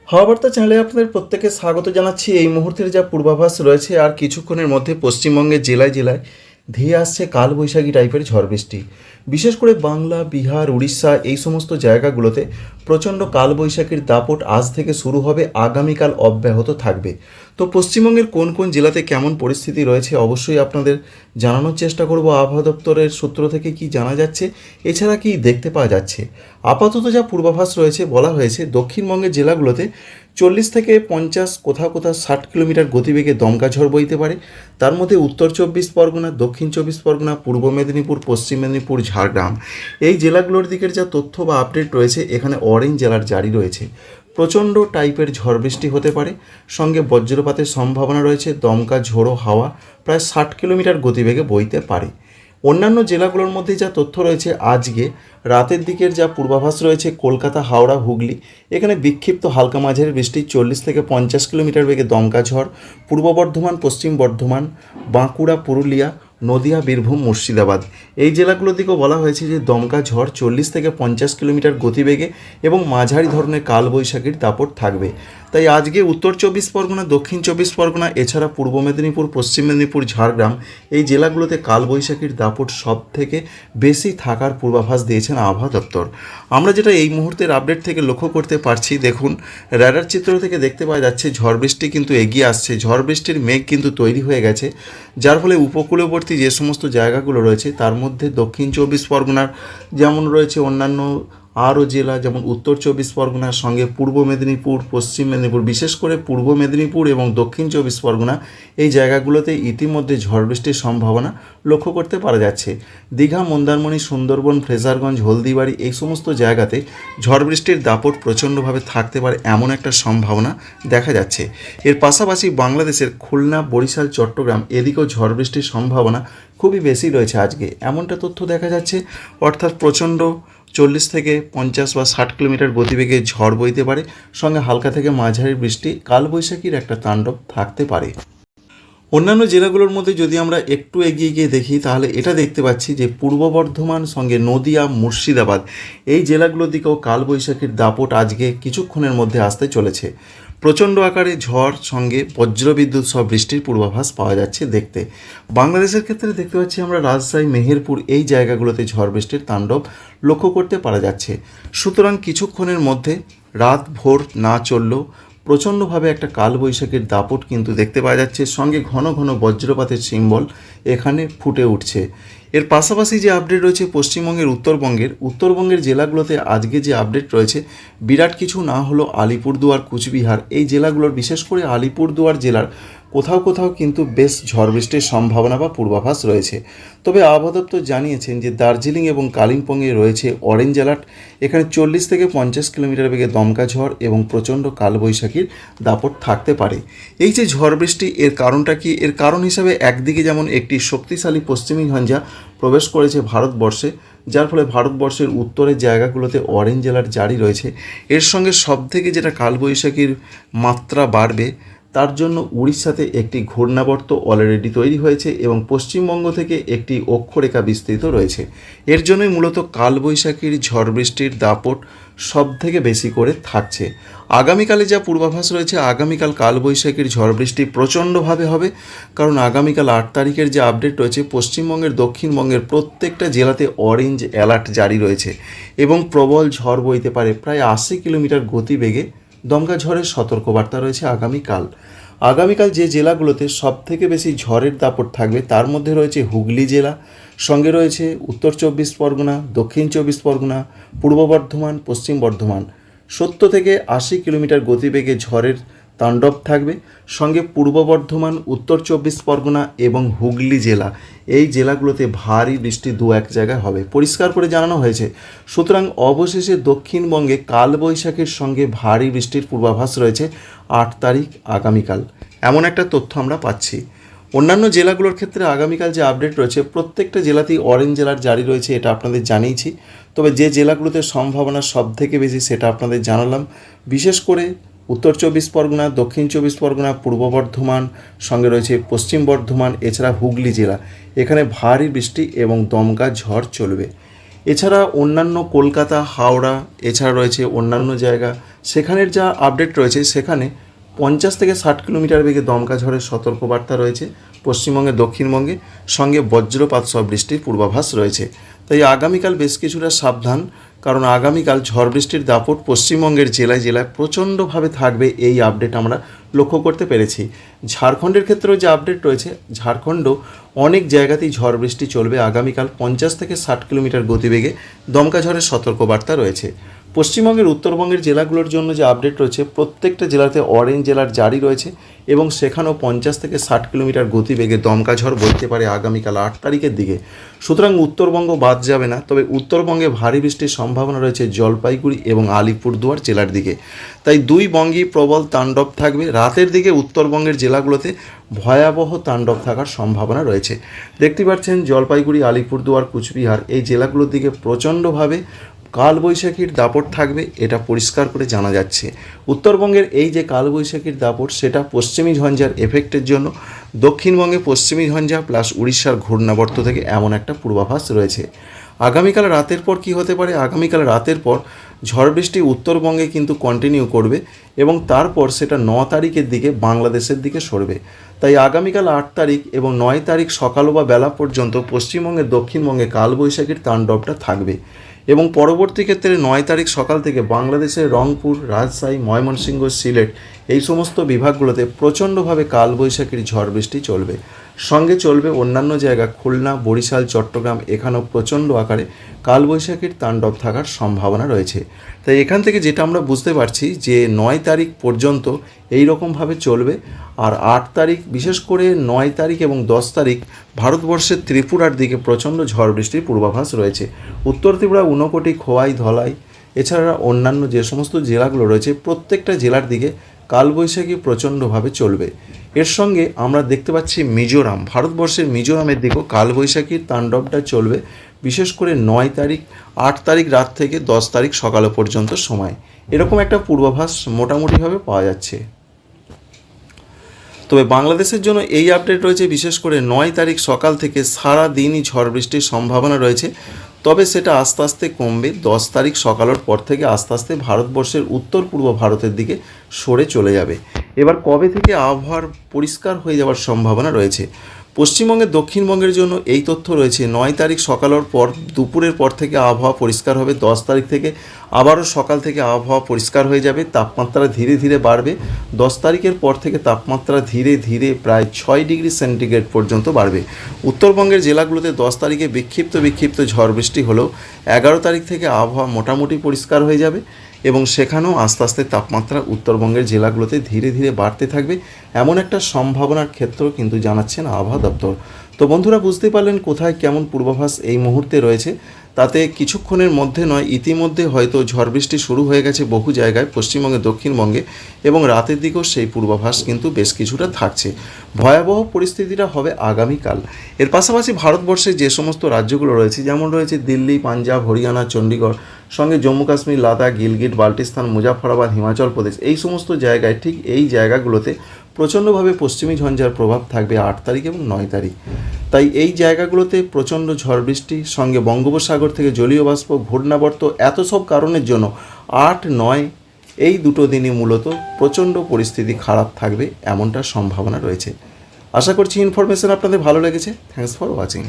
হাওয়া বার্তা চ্যানেলে আপনাদের প্রত্যেককে স্বাগত জানাচ্ছি। এই মুহূর্তের যা পূর্বাভাস রয়েছে, আর কিছুক্ষণের মধ্যে পশ্চিমবঙ্গের জেলায় জেলায় ধেয়ে আসছে কালবৈশাখী টাইপের ঝড় বৃষ্টি। বিশেষ করে বাংলা, বিহার, উড়িষ্যা এই সমস্ত জায়গাগুলোতে প্রচণ্ড কালবৈশাখীর দাপট আজ থেকে শুরু হবে, আগামীকাল অব্যাহত থাকবে। তো পশ্চিমবঙ্গের কোন কোন জেলাতে কেমন পরিস্থিতি রয়েছে অবশ্যই আপনাদের জানানোর চেষ্টা করব। আবহাওয়া দপ্তরের সূত্র থেকে কি জানা যাচ্ছে, এছাড়া কি দেখতে পাওয়া যাচ্ছে। আপাতত যা পূর্বাভাস রয়েছে, বলা হয়েছে দক্ষিণবঙ্গের জেলাগুলোতে 40 থেকে 50, কোথাও কোথাও 60 কিলোমিটার গতিবেগে দমকা ঝড় বইতে পারে। তার মধ্যে উত্তর 24 পরগনা, দক্ষিণ 24 পরগনা, পূর্ব মেদিনীপুর, পশ্চিম মেদিনীপুর, ঝাড়গ্রাম এই জেলাগুলোর দিকের যা তথ্য বা আপডেট রয়েছে, এখানে অরেঞ্জ জেলার জারি রয়েছে। প্রচণ্ড টাইপের ঝড় বৃষ্টি হতে পারে, সঙ্গে বজ্রপাতের সম্ভাবনা রয়েছে। দমকা ঝোড়ো হাওয়া প্রায় 60 কিলোমিটার গতিবেগে বইতে পারে। অন্যান্য জেলাগুলোর মধ্যে যা তথ্য রয়েছে, আজকে রাতের দিকের যা পূর্বাভাস রয়েছে, কলকাতা, হাওড়া, হুগলি এখানে বিক্ষিপ্ত হালকা মাঝারি বৃষ্টি, 40 থেকে 50 কিলোমিটার বেগে দমকা ঝড়। পূর্ব বর্ধমান, পশ্চিম বর্ধমান, বাঁকুড়া, পুরুলিয়া, নদিয়া, বীরভূম, মুর্শিদাবাদ এই জেলাগুলোর দিকেও বলা হয়েছে যে দমকা ঝড় 40 থেকে 50 কিলোমিটার গতিবেগে এবং মাঝারি ধরনের কালবৈশাখীর দাপট থাকবে। তাই আজকে উত্তর 24 পরগনা, দক্ষিণ 24 পরগনা, এছাড়া পূর্ব মেদিনীপুর, পশ্চিম মেদিনীপুর, ঝাড়গ্রাম এই জেলাগুলোতে কালবৈশাখীর দাপট সব থেকে বেশি থাকার পূর্বাভাস দিয়েছেন আবহাওয়া দপ্তর। আমরা যেটা এই মুহূর্তের আপডেট থেকে লক্ষ্য করতে পারছি, দেখুন র্যাডার চিত্র থেকে দেখতে পাওয়া যাচ্ছে ঝড় বৃষ্টি কিন্তু এগিয়ে আসছে। ঝড় বৃষ্টির মেঘ কিন্তু তৈরি হয়ে গেছে, যার ফলে উপকূলবর্তী যে সমস্ত জায়গাগুলো রয়েছে তার মধ্যে দক্ষিণ 24 পরগনার যেমন রয়েছে, অন্যান্য আরও জেলা যেমন উত্তর 24 পরগনার সঙ্গে পূর্ব মেদিনীপুর, পশ্চিম মেদিনীপুর, বিশেষ করে পূর্ব মেদিনীপুর এবং দক্ষিণ 24 পরগনা এই জায়গাগুলোতে ইতিমধ্যে ঝড় বৃষ্টির সম্ভাবনা লক্ষ্য করতে পারা যাচ্ছে। দীঘা, মন্দারমণি, সুন্দরবন, ফ্রেজারগঞ্জ, হলদিবাড়ি এই সমস্ত জায়গাতে ঝড় বৃষ্টির দাপট প্রচণ্ডভাবে থাকতে পারে এমন একটা সম্ভাবনা দেখা যাচ্ছে। এর পাশাপাশি বাংলাদেশের খুলনা, বরিশাল, চট্টগ্রাম এদিকেও ঝড় বৃষ্টির সম্ভাবনা খুবই বেশি রয়েছে আজকে, এমনটা তথ্য দেখা যাচ্ছে। অর্থাৎ প্রচণ্ড 40 থেকে 50 বা 60 কিলোমিটার গতিবেগে ঝড় বইতে পারে, সঙ্গে হালকা থেকে মাঝারি বৃষ্টি, কালবৈশাখীর একটা তাণ্ডব থাকতে পারে। অন্যান্য জেলাগুলোর মধ্যে যদি আমরা একটু এগিয়ে গিয়ে দেখি, তাহলে এটা দেখতে পাচ্ছি যে পূর্ব বর্ধমান, সঙ্গে নদিয়া, মুর্শিদাবাদ এই জেলাগুলোর দিকেও কালবৈশাখীর দাপট আজকে কিছুক্ষণের মধ্যে আসতে চলেছে। প্রচণ্ড আকারে ঝড় সঙ্গে বজ্রবিদ্যুৎ সহ বৃষ্টির পূর্বাভাস পাওয়া যাচ্ছে দেখতে। বাংলাদেশের ক্ষেত্রে দেখতে পাচ্ছি আমরা রাজশাহী, মেহেরপুর এই জায়গাগুলোতে ঝড় বৃষ্টির তাণ্ডব লক্ষ্য করতে পারা যাচ্ছে। সুতরাং কিছুক্ষণের মধ্যে রাত ভোর না চললেও প্রচণ্ডভাবে একটা কালবৈশাখীর দাপট কিন্তু দেখতে পাওয়া যাচ্ছে, সঙ্গে ঘন ঘন বজ্রপাতের সিম্বল এখানে ফুটে উঠছে। এর পাশাপাশি যে আপডেট রয়েছে পশ্চিমবঙ্গের উত্তরবঙ্গের জেলাগুলোতে আজকে যে আপডেট রয়েছে, বিরাট কিছু না হলো আলিপুরদুয়ার, কুচবিহার এই জেলাগুলোর, বিশেষ করে আলিপুরদুয়ার জেলার কোথাও কোথাও কিন্তু বেশ ঝড় বৃষ্টির সম্ভাবনা বা পূর্বাভাস রয়েছে। তবে আবহাওয়া দপ্তর জানিয়েছেন যে দার্জিলিং এবং কালিম্পংয়ে রয়েছে অরেঞ্জ অ্যালার্ট। এখানে 40 থেকে 50 কিলোমিটার বেগে দমকা ঝড় এবং প্রচণ্ড কালবৈশাখীর দাপট থাকতে পারে। এই যে ঝড় বৃষ্টি, এর কারণটা কি? এর কারণ হিসাবে একদিকে যেমন একটি শক্তিশালী পশ্চিমী ঝঞ্ঝা প্রবেশ করেছে ভারতবর্ষে, যার ফলে ভারতবর্ষের উত্তরের জায়গাগুলোতে অরেঞ্জ অ্যালার্ট জারি রয়েছে। এর সঙ্গে সবথেকে যেটা কালবৈশাখীর মাত্রা বাড়বে, তার জন্য উড়িষ্যাতে একটি ঘূর্ণাবর্ত অলরেডি তৈরি হয়েছে এবং পশ্চিমবঙ্গ থেকে একটি অক্ষরেখা বিস্তৃত রয়েছে। এর জন্যই মূলত কালবৈশাখীর ঝড় বৃষ্টির দাপট সব থেকে বেশি করে থাকছে। আগামীকালে যা পূর্বাভাস রয়েছে, আগামীকাল কালবৈশাখীর ঝড় বৃষ্টি প্রচণ্ডভাবে হবে, কারণ আগামীকাল 8 তারিখের যে আপডেট রয়েছে, পশ্চিমবঙ্গের, দক্ষিণবঙ্গের প্রত্যেকটা জেলাতে অরেঞ্জ অ্যালার্ট জারি রয়েছে এবং প্রবল ঝড় বইতে পারে প্রায় 80 কিলোমিটার গতিবেগে দমকা ঝড়ের সতর্কবার্তা রয়েছে আগামীকাল যে জেলাগুলোতে সবথেকে বেশি ঝড়ের দাপট থাকবে তার মধ্যে রয়েছে হুগলি জেলা, সঙ্গে রয়েছে উত্তর 24 পরগনা, দক্ষিণ 24 পরগনা, পূর্ব বর্ধমান, পশ্চিম বর্ধমান। 70 থেকে 80 কিলোমিটার গতিবেগে ঝড়ের তাণ্ডব থাকবে, সঙ্গে পূর্ব বর্ধমান, উত্তর 24 পরগনা এবং হুগলি জেলা এই জেলাগুলোতে ভারী বৃষ্টি দু এক জায়গায় হবে, পরিষ্কার করে জানানো হয়েছে। সুতরাং অবশেষে দক্ষিণবঙ্গে কালবৈশাখীর সঙ্গে ভারী বৃষ্টির পূর্বাভাস রয়েছে 8 তারিখ আগামীকাল, এমন একটা তথ্য আমরা পাচ্ছি। অন্যান্য জেলাগুলোর ক্ষেত্রে আগামীকাল যে আপডেট রয়েছে, প্রত্যেকটা জেলাতেই অরেঞ্জ অ্যালার্ট জারি রয়েছে, এটা আপনাদের জানিয়েছি। তবে যে জেলাগুলোতে সম্ভাবনা সব থেকে বেশি সেটা আপনাদের জানালাম। বিশেষ করে উত্তর 24 পরগনা, দক্ষিণ 24 পরগনা, পূর্ব বর্ধমান, সঙ্গে রয়েছে পশ্চিম বর্ধমান, এছাড়া হুগলি জেলা, এখানে ভারী বৃষ্টি এবং দমকা ঝড় চলবে। এছাড়া অন্যান্য কলকাতা, হাওড়া, এছাড়া রয়েছে অন্যান্য জায়গা, সেখানের যা আপডেট রয়েছে সেখানে 50 থেকে 60 কিলোমিটার বেগে দমকা ঝড়ের সতর্কবার্তা রয়েছে পশ্চিমবঙ্গে, দক্ষিণবঙ্গে, সঙ্গে বজ্রপাত সহ বৃষ্টির পূর্বাভাস রয়েছে। তাই আগামীকাল বেশ কিছুটা সাবধান, কারণ আগামীকাল ঝড় বৃষ্টির দাপট পশ্চিমবঙ্গের জেলায় জেলায় প্রচণ্ডভাবে থাকবে, এই আপডেট আমরা লক্ষ্য করতে পেরেছি। ঝাড়খণ্ডের ক্ষেত্রেও যে আপডেট রয়েছে, ঝাড়খণ্ডও অনেক জায়গাতেই ঝড় বৃষ্টি চলবে আগামীকাল 50 থেকে 60 কিলোমিটার গতিবেগে দমকা ঝড়ের সতর্কবার্তা রয়েছে। পশ্চিমবঙ্গের উত্তরবঙ্গের জেলাগুলোর জন্য যে আপডেট রয়েছে, প্রত্যেকটা জেলাতে অরেঞ্জ অ্যালার্ট জারি রয়েছে এবং সেখানেও 50 থেকে 60 কিলোমিটার গতিবেগে দমকা ঝড় বইতে পারে আগামীকাল 8 তারিখের দিকে। সুতরাং উত্তরবঙ্গ বাদ যাবে না, তবে উত্তরবঙ্গে ভারী বৃষ্টির সম্ভাবনা রয়েছে জলপাইগুড়ি এবং আলিপুরদুয়ার জেলার দিকে। তাই দুই বঙ্গেই প্রবল তাণ্ডব থাকবে। রাতের দিকে উত্তরবঙ্গের জেলাগুলোতে ভয়াবহ তাণ্ডব থাকার সম্ভাবনা রয়েছে। দেখতে পাচ্ছেন জলপাইগুড়ি, আলিপুরদুয়ার, কুচবিহার এই জেলাগুলোর দিকে প্রচণ্ডভাবে কালবৈশাখীর দাপট থাকবে, এটা পরিষ্কার করে জানা যাচ্ছে। উত্তরবঙ্গের এই যে কালবৈশাখীর দাপট, সেটা পশ্চিমী ঝঞ্ঝার এফেক্টের জন্য দক্ষিণবঙ্গে পশ্চিমী ঝঞ্ঝা প্লাস উড়িষ্যার ঘূর্ণাবর্ত থেকে এমন একটা পূর্বাভাস রয়েছে। আগামীকাল রাতের পর কি হতে পারে? আগামীকাল রাতের পর ঝড় বৃষ্টি উত্তরবঙ্গে কিন্তু কন্টিনিউ করবে এবং তারপর সেটা 9 তারিখের দিকে বাংলাদেশের দিকে সরবে। তাই আগামীকাল 8 তারিখ এবং 9 তারিখ সকাল বা বেলা পর্যন্ত পশ্চিমবঙ্গে, দক্ষিণবঙ্গে কালবৈশাখীর তাণ্ডবটা থাকবে এবং পরবর্তী ক্ষেত্রে 9 তারিখ সকাল থেকে বাংলাদেশের রংপুর, রাজশাহী, ময়মনসিংহ, সিলেট এই সমস্ত বিভাগগুলোতে প্রচণ্ডভাবে কালবৈশাখীর ঝড় বৃষ্টি চলবে। সঙ্গে চলবে অন্যান্য জায়গা খুলনা, বরিশাল, চট্টগ্রাম, এখানেও প্রচণ্ড আকারে কালবৈশাখীর তাণ্ডব থাকার সম্ভাবনা রয়েছে। তাই এখান থেকে যেটা আমরা বুঝতে পারছি যে 9 তারিখ পর্যন্ত এই রকমভাবে চলবে, আর 8 তারিখ, বিশেষ করে 9 তারিখ এবং 10 তারিখ ভারতবর্ষের ত্রিপুরার দিকে প্রচণ্ড ঝড় বৃষ্টির পূর্বাভাস রয়েছে। উত্তর ত্রিপুরা, ঊনকোটি, খোয়াই, ধলাই, এছাড়া অন্যান্য যে সমস্ত জেলাগুলো রয়েছে প্রত্যেকটা জেলার দিকে কালবৈশাখী প্রচণ্ডভাবে চলবে। এর সঙ্গে আমরা দেখতে পাচ্ছি মিজোরাম, ভারতবর্ষের মিজোরামের দিকেও কালবৈশাখীর তাণ্ডবটা চলবে, বিশেষ করে 9 তারিখ, 8 তারিখ রাত থেকে 10 তারিখ সকাল পর্যন্ত সময়। এরকম একটা পূর্বাভাস মোটামুটিভাবে পাওয়া যাচ্ছে। তবে বাংলাদেশের জন্য এই আপডেট রয়েছে, বিশেষ করে 9 তারিখ সকাল থেকে সারা দিনই ঝড় বৃষ্টির সম্ভাবনা রয়েছে, তবে সেটা আস্তে আস্তে কমবে। 10 তারিখ সকালের পর থেকে আস্তে আস্তে ভারতবর্ষের উত্তর পূর্ব ভারতের দিকে সরে চলে যাবে। এবার কবে থেকে আবহাওয়ার পরিষ্কার হয়ে যাওয়ার সম্ভাবনা রয়েছে? পশ্চিমবঙ্গের, দক্ষিণবঙ্গের জন্য এই তথ্য রয়েছে, 9 তারিখ সকালের পর দুপুরের পর থেকে আবহাওয়া পরিষ্কার হবে। 10 তারিখ থেকে আবারও সকাল থেকে আবহাওয়া পরিষ্কার হয়ে যাবে, তাপমাত্রা ধীরে ধীরে বাড়বে। 10 তারিখের পর থেকে তাপমাত্রা ধীরে ধীরে প্রায় 6 ডিগ্রি সেন্টিগ্রেড পর্যন্ত বাড়বে। উত্তরবঙ্গের জেলাগুলোতে 10 তারিখে বিক্ষিপ্ত ঝড় বৃষ্টি হলেও 11 তারিখ থেকে আবহাওয়া মোটামুটি পরিষ্কার হয়ে যাবে এবং সেখানেও আস্তে আস্তে তাপমাত্রা উত্তরবঙ্গের জেলাগুলোতে ধীরে ধীরে বাড়তে থাকবে, এমন একটা সম্ভাবনার ক্ষেত্র কিন্তু জানাচ্ছেন আবহাওয়া দপ্তর। তো বন্ধুরা, বুঝতে পারলেন কোথায় কেমন পূর্বাভাস এই মুহূর্তে রয়েছে। তাতে কিছুক্ষণের মধ্যে নয়, ইতিমধ্যে হয়তো ঝড় বৃষ্টি শুরু হয়ে গেছে বহু জায়গায় পশ্চিমবঙ্গে, দক্ষিণবঙ্গে, এবং রাতের দিকেও সেই পূর্বাভাস কিন্তু বেশ কিছুটা থাকছে। ভয়াবহ পরিস্থিতিটা হবে আগামীকাল। এর পাশাপাশি ভারতবর্ষের যে সমস্ত রাজ্যগুলো রয়েছে, যেমন রয়েছে দিল্লি, পাঞ্জাব, হরিয়ানা, চণ্ডীগড়, সঙ্গে জম্মু কাশ্মীর, লাদাখ, গিলগিট, বাল্টিস্তান, মুজাফরাবাদ, হিমাচল প্রদেশ, এই সমস্ত জায়গায়, ঠিক এই জায়গাগুলোতে প্রচণ্ডভাবে পশ্চিমী ঝঞ্ঝার প্রভাব থাকবে 8 তারিখ এবং 9 তারিখ। তাই এই জায়গাগুলোতে প্রচণ্ড ঝড় বৃষ্টি, সঙ্গে বঙ্গোপসাগর থেকে জলীয় বাষ্প, ঘূর্ণাবর্ত, এত সব কারণের জন্য 8, 9 এই দুটো দিনই মূলত প্রচণ্ড পরিস্থিতি খারাপ থাকবে, এমনটা সম্ভাবনা রয়েছে। আশা করছি ইনফরমেশন আপনাদের ভালো লেগেছে। Thanks for watching.